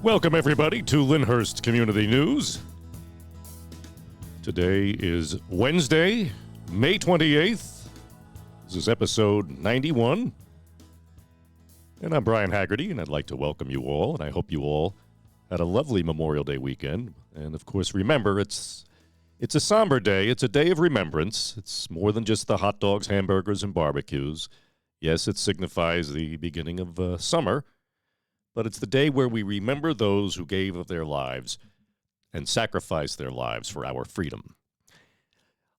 Welcome, everybody, to Lyndhurst Community News. Today is Wednesday, May 28th. This is episode 91. And I'm Brian Haggerty, and I'd like to welcome you all, and I hope you all had a lovely Memorial Day weekend. And, of course, remember, it's a somber day. It's a day of remembrance. It's more than just the hot dogs, hamburgers, and barbecues. Yes, it signifies the beginning of summer, but it's the day where we remember those who gave of their lives and sacrificed their lives for our freedom.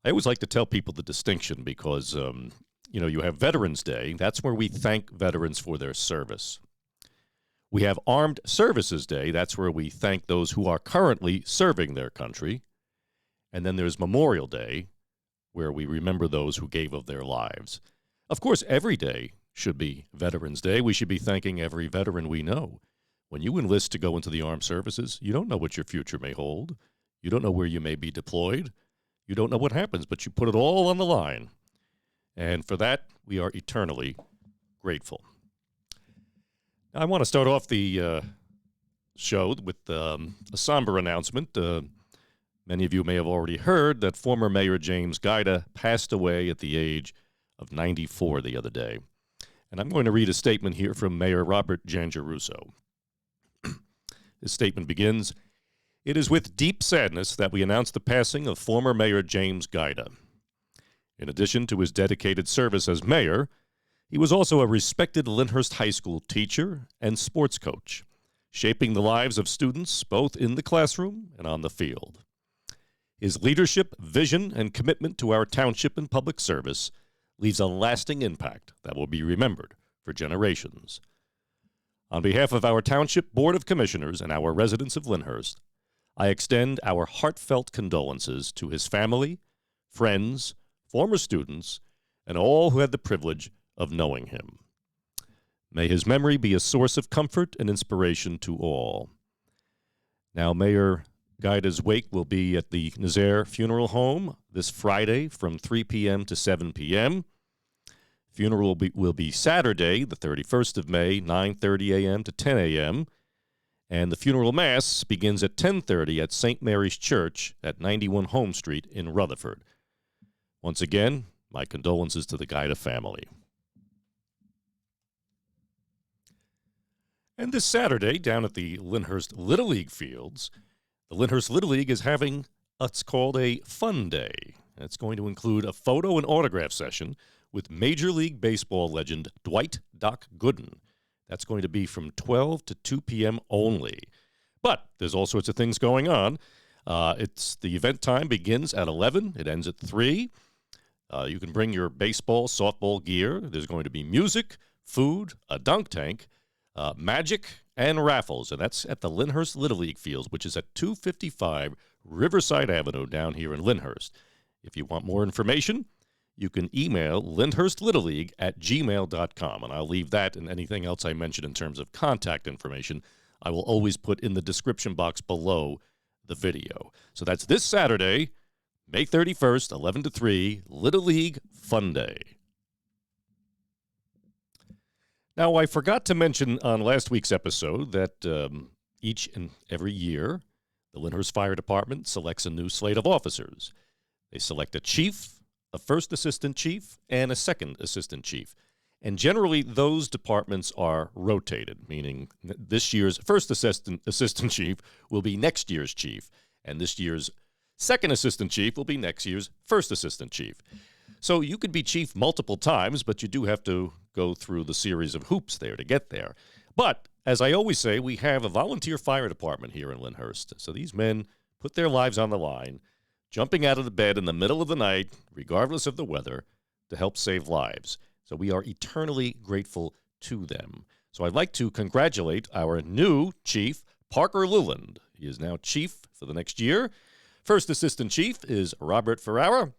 I always like to tell people the distinction because, you have Veterans Day. That's where we thank veterans for their service. We have Armed Services Day. That's where we thank those who are currently serving their country. And then there's Memorial Day, where we remember those who gave of their lives. Of course, every day should be Veterans Day. We should be thanking every veteran we know. When you enlist to go into the armed services, you don't know what your future may hold. You don't know where you may be deployed. You don't know what happens, but you put it all on the line. And for that, we are eternally grateful. Now, I want to start off the show with a somber announcement. Many of you may have already heard that former Mayor James Guida passed away at the age of 94 the other day. And I'm going to read a statement here from Mayor Robert Giangiarusso. His statement begins, "It is with deep sadness that we announce the passing of former Mayor James Guida. In addition to his dedicated service as mayor, he was also a respected Lyndhurst High School teacher and sports coach, shaping the lives of students both in the classroom and on the field. His leadership, vision, and commitment to our township and public service leaves a lasting impact that will be remembered for generations. On behalf of our Township Board of Commissioners and our residents of Lyndhurst, I extend our heartfelt condolences to his family, friends, former students, and all who had the privilege of knowing him. May his memory be a source of comfort and inspiration to all." Now, Mayor Guida's wake will be at the Nazaire Funeral Home this Friday from 3 p.m. to 7 p.m. Funeral will be Saturday, the 31st of May, 9:30 a.m. to 10 a.m., and the funeral mass begins at 10:30 at St. Mary's Church at 91 Home Street in Rutherford. Once again, my condolences to the Guida family. And this Saturday, down at the Lyndhurst Little League fields, the Lyndhurst Little League is having what's called a fun day. It's going to include a photo and autograph session with Major League Baseball legend Dwight "Doc" Gooden. That's going to be from 12 to 2 p.m. only. But there's all sorts of things going on. The event time begins at 11. It ends at 3. You can bring your baseball, softball gear. There's going to be music, food, a dunk tank, magic, and raffles. And that's at the Lyndhurst Little League fields, which is at 255 Riverside Avenue down here in Lyndhurst. If you want more information, you can email lyndhurstlittleLeague@gmail.com, and I'll leave that and anything else I mention in terms of contact information I will always put in the description box below the video. So that's this Saturday, May 31st, 11 to 3, Little League Fun Day. Now, I forgot to mention on last week's episode that each and every year, the Lyndhurst Fire Department selects a new slate of officers. They select a chief, a first assistant chief, and a second assistant chief. And generally, those departments are rotated, meaning this year's first assistant chief will be next year's chief, and this year's second assistant chief will be next year's first assistant chief. So you could be chief multiple times, but you do have to go through the series of hoops there to get there. But, as I always say, we have a volunteer fire department here in Lyndhurst. So these men put their lives on the line, jumping out of the bed in the middle of the night, regardless of the weather, to help save lives. So we are eternally grateful to them. So I'd like to congratulate our new chief, Parker Luland. He is now chief for the next year. First assistant chief is Robert Ferrara,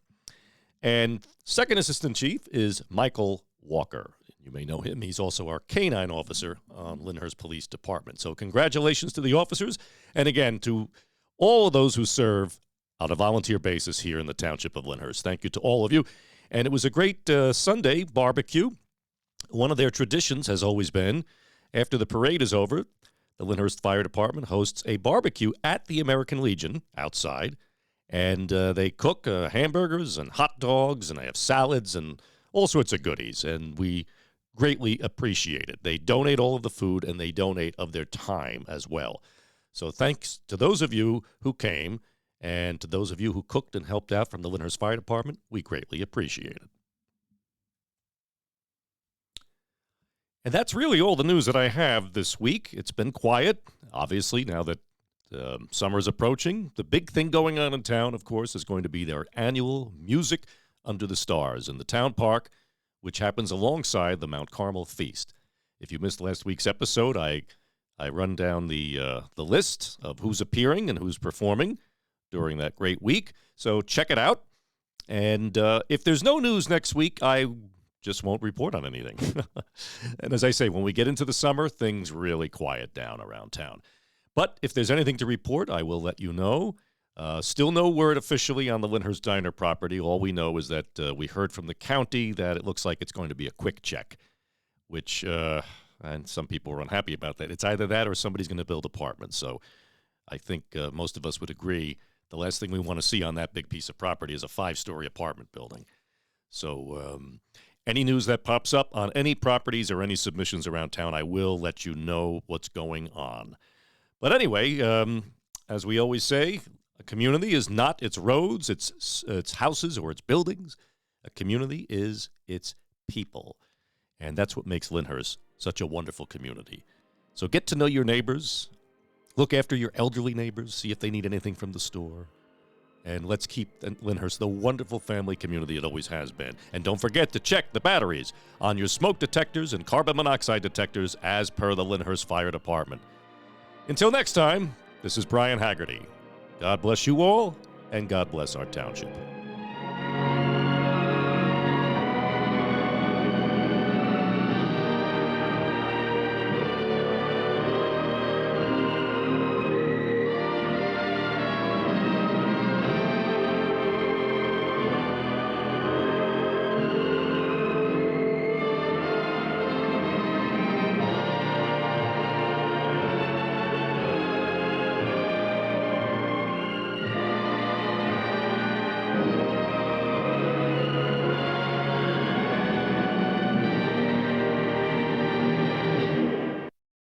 and second assistant chief is Michael Walker. You may know him. He's also our canine officer on Lyndhurst Police Department. So congratulations to the officers, and again, to all of those who serve on a volunteer basis here in the township of Lyndhurst. Thank you to all of you. And it was a great Sunday barbecue. One of their traditions has always been, after the parade is over, the Lyndhurst Fire Department hosts a barbecue at the American Legion outside, and they cook hamburgers and hot dogs, and they have salads and all sorts of goodies, and we greatly appreciate it. They donate all of the food, and they donate of their time as well. So thanks to those of you who came, and to those of you who cooked and helped out from the Lyndhurst Fire Department. We greatly appreciate it. And that's really all the news that I have this week. It's been quiet, obviously, now that summer's approaching. The big thing going on in town, of course, is going to be their annual Music Under the Stars in the town park, which happens alongside the Mount Carmel Feast. If you missed last week's episode, I run down the list of who's appearing and who's performing during that great week. So check it out. And if there's no news next week, I just won't report on anything. And as I say, when we get into the summer, things really quiet down around town. But if there's anything to report, I will let you know. Still no word officially on the Lyndhurst Diner property. All we know is that we heard from the county that it looks like it's going to be a quick check, which, and some people are unhappy about that. It's either that or somebody's going to build apartments. So I think most of us would agree the last thing we want to see on that big piece of property is a 5-story apartment building. So any news that pops up on any properties or any submissions around town, I will let you know what's going on. But anyway, as we always say, a community is not its roads, its houses, or its buildings. A community is its people. And that's what makes Lyndhurst such a wonderful community. So get to know your neighbors. Look after your elderly neighbors. See if they need anything from the store. And let's keep Lyndhurst the wonderful family community it always has been. And don't forget to check the batteries on your smoke detectors and carbon monoxide detectors as per the Lyndhurst Fire Department. Until next time, this is Brian Haggerty. God bless you all, and God bless our township.